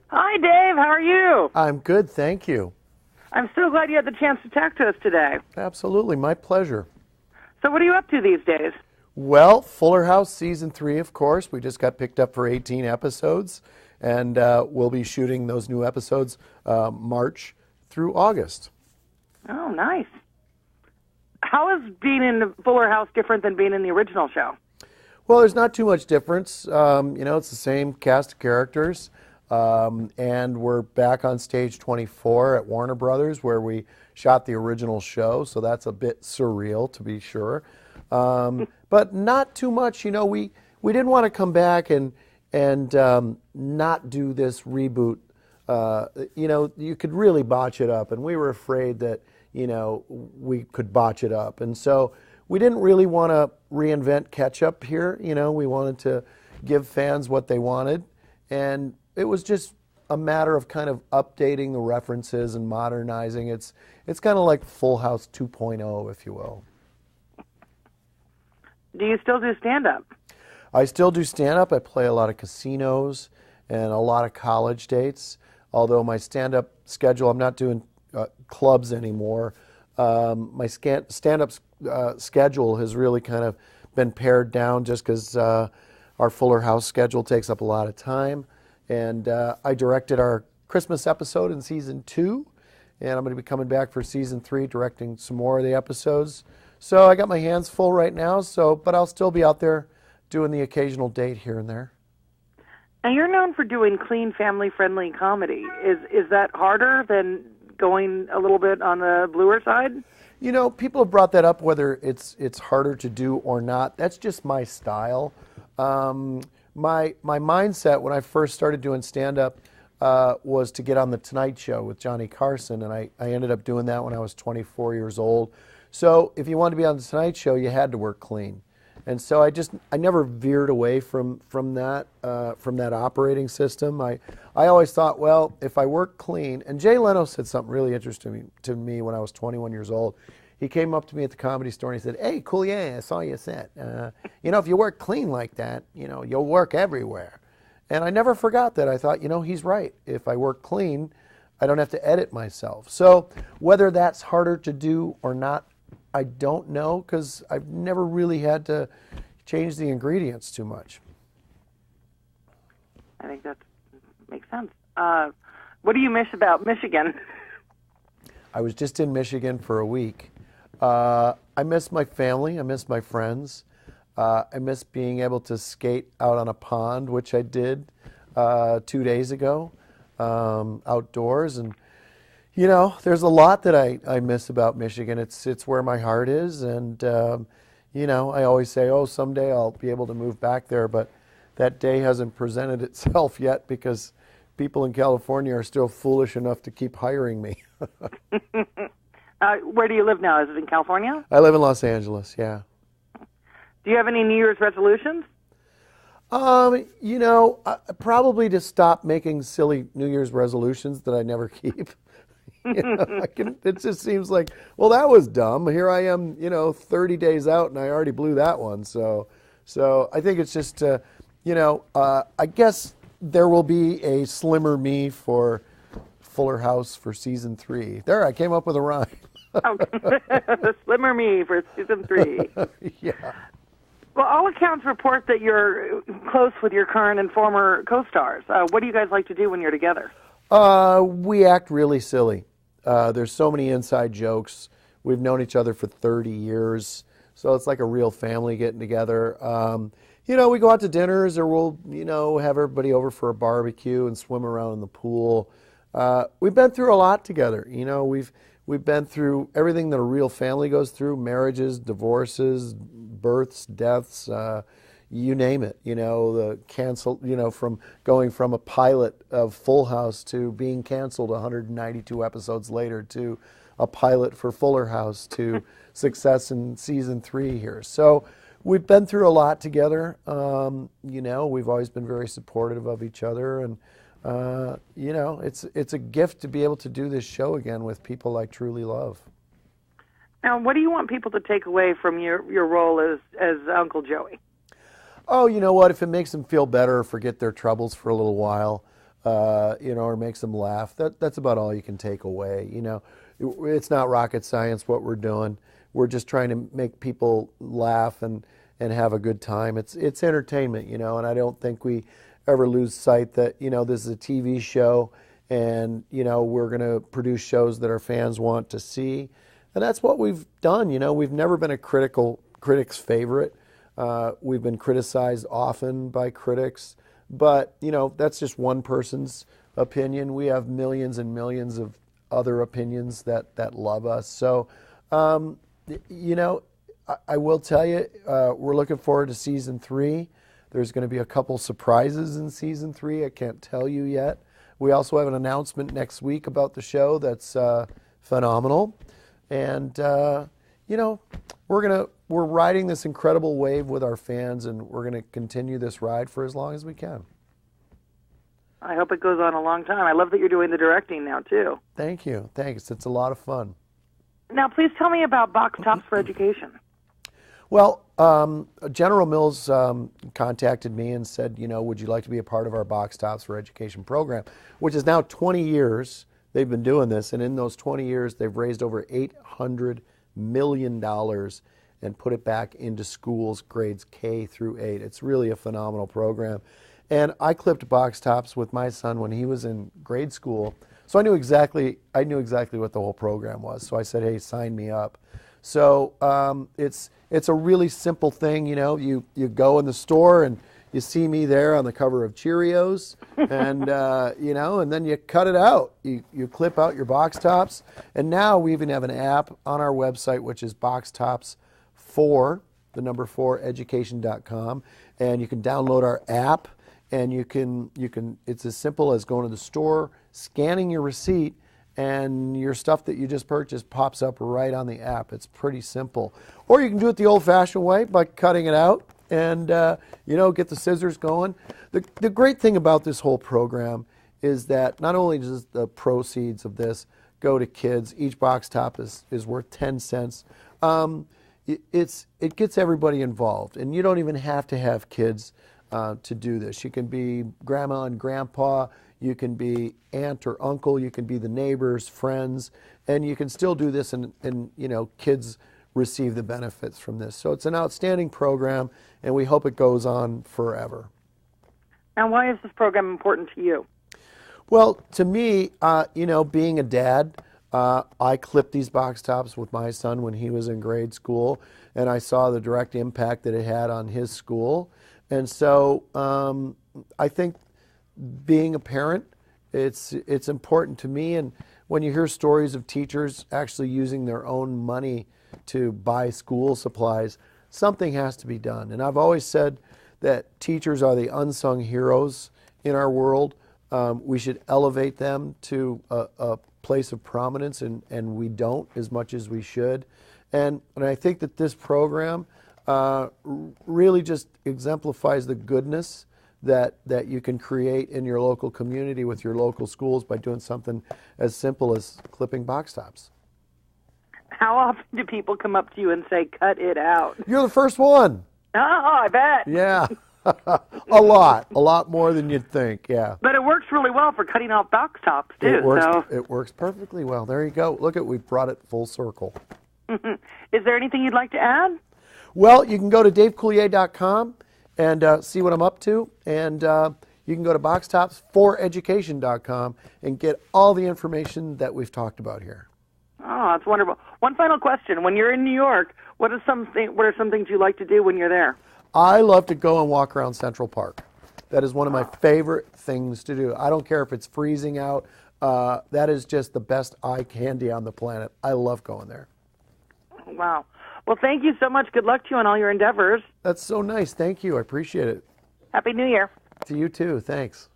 Hi, Dave. How are you? I'm good, thank you. I'm so glad you had the chance to talk to us today. Absolutely, my pleasure. So what are you up to these days? Well, Fuller House Season 3, of course. We just got picked up for 18 episodes, and we'll be shooting those new episodes March through August. Oh, nice. How is being in Fuller House different than being in the original show? Well, there's not too much difference. It's the same cast of characters. And we're back on stage 24 at Warner Brothers, where we shot the original show, so that's a bit surreal, to be sure. But not too much. We didn't want to come back and not do this reboot. You could really botch it up, and we were afraid that we could botch it up, and so we didn't really want to reinvent ketchup here. We wanted to give fans what they wanted, and it was just a matter of kind of updating the references and modernizing. It's kind of like Full House 2.0, if you will. Do you still do stand-up? I still do stand-up. I play a lot of casinos and a lot of college dates. Although my stand-up schedule, I'm not doing clubs anymore. My stand-up schedule has really kind of been pared down just because our Fuller House schedule takes up a lot of time. And I directed our Christmas episode in Season 2, and I'm going to be coming back for Season 3, directing some more of the episodes. So I got my hands full right now, but I'll still be out there doing the occasional date here and there. Now, you're known for doing clean, family-friendly comedy. Is that harder than going a little bit on the bluer side? People have brought that up, whether it's harder to do or not. That's just my style. My mindset when I first started doing stand-up was to get on The Tonight Show with Johnny Carson, and I ended up doing that when I was 24 years old. So if you wanted to be on The Tonight Show, you had to work clean. And so I never veered away from that operating system. I always thought, well, if I work clean, and Jay Leno said something really interesting to me when I was 21 years old. He came up to me at the Comedy Store and he said, "Hey, Coulier, I saw your set. If you work clean like that, you'll work everywhere." And I never forgot that. I thought, he's right. If I work clean, I don't have to edit myself. So whether that's harder to do or not, I don't know, because I've never really had to change the ingredients too much. I think that makes sense. What do you miss about Michigan? I was just in Michigan for a week. I miss my family. I miss my friends. I miss being able to skate out on a pond, which I did 2 days ago, outdoors. And, there's a lot that I miss about Michigan. It's where my heart is. And, I always say, someday I'll be able to move back there. But that day hasn't presented itself yet because people in California are still foolish enough to keep hiring me. Where do you live now? Is it in California? I live in Los Angeles, yeah. Do you have any New Year's resolutions? Probably to stop making silly New Year's resolutions that I never keep. It just seems like, well, that was dumb. Here I am, 30 days out, and I already blew that one. So I think it's just, I guess there will be a slimmer me for Fuller House for Season 3. There, I came up with a rhyme. Slimmer me for Season 3. Yeah. Well, all accounts report that you're close with your current and former co-stars. What do you guys like to do when you're together? We act really silly. There's so many inside jokes. We've known each other for 30 years, so it's like a real family getting together. We go out to dinners, or we'll, have everybody over for a barbecue and swim around in the pool. We've been through a lot together. We've been through everything that a real family goes through: marriages, divorces, births, deaths, you name it. The cancel. From going from a pilot of Full House to being canceled 192 episodes later, to a pilot for Fuller House, to success in Season 3 here. So we've been through a lot together. We've always been very supportive of each other, and it's a gift to be able to do this show again with people I truly love. Now, what do you want people to take away from your role as Uncle Joey? Oh, you know what? If it makes them feel better or forget their troubles for a little while, or makes them laugh. That's about all you can take away. It's not rocket science what we're doing. We're just trying to make people laugh and have a good time. It's entertainment, and I don't think we ever lose sight that, this is a TV show and, we're going to produce shows that our fans want to see. And that's what we've done. We've never been a critic's favorite. We've been criticized often by critics, but, that's just one person's opinion. We have millions and millions of other opinions that love us. So, I will tell you, we're looking forward to season 3. There's going to be a couple surprises in season 3. I can't tell you yet. We also have an announcement next week about the show that's phenomenal. And, we're riding this incredible wave with our fans, and we're going to continue this ride for as long as we can. I hope it goes on a long time. I love that you're doing the directing now, too. Thank you. Thanks. It's a lot of fun. Now, please tell me about Box Tops for Education. Well, General Mills contacted me and said, would you like to be a part of our Box Tops for Education program, which is now 20 years they've been doing this. And in those 20 years, they've raised over $800 million and put it back into schools, grades K through 8. It's really a phenomenal program. And I clipped Box Tops with my son when he was in grade school. So I knew exactly what the whole program was. So I said, hey, sign me up. So it's a really simple thing. You go in the store and you see me there on the cover of Cheerios, and and then you cut it out. You clip out your Box Tops, and now we even have an app on our website, which is Box Tops 4, the number 4 education.com, and you can download our app, and you can. It's as simple as going to the store, scanning your receipt, and your stuff that you just purchased pops up right on the app. It's pretty simple. Or you can do it the old-fashioned way by cutting it out and, get the scissors going. The great thing about this whole program is that not only does the proceeds of this go to kids, each box top is worth 10 cents. It gets everybody involved, and you don't even have to have kids to do this. You can be grandma and grandpa, you can be aunt or uncle, you can be the neighbors, friends, and you can still do this and kids receive the benefits from this. So it's an outstanding program, and we hope it goes on forever. And why is this program important to you? Well, to me, being a dad, I clipped these box tops with my son when he was in grade school, and I saw the direct impact that it had on his school. And so I think being a parent, it's important to me. And when you hear stories of teachers actually using their own money to buy school supplies, something has to be done. And I've always said that teachers are the unsung heroes in our world. We should elevate them to a place of prominence, and we don't as much as we should. And I think that this program really just exemplifies the goodness that you can create in your local community with your local schools by doing something as simple as clipping box tops. How often do people come up to you and say, cut it out? You're the first one. Oh, I bet. Yeah. A lot more than you'd think, yeah. But it works really well for cutting out box tops, too. It works perfectly well. There you go. Look we've brought it full circle. Is there anything you'd like to add? Well, you can go to DaveCoulier.com and see what I'm up to, and you can go to BoxTops4Education.com and get all the information that we've talked about here. Oh, that's wonderful. One final question. When you're in New York, what are some things you like to do when you're there? I love to go and walk around Central Park. That is one of my favorite things to do. I don't care if it's freezing out. That is just the best eye candy on the planet. I love going there. Wow. Well, thank you so much. Good luck to you on all your endeavors. That's so nice. Thank you. I appreciate it. Happy New Year. To you too. Thanks.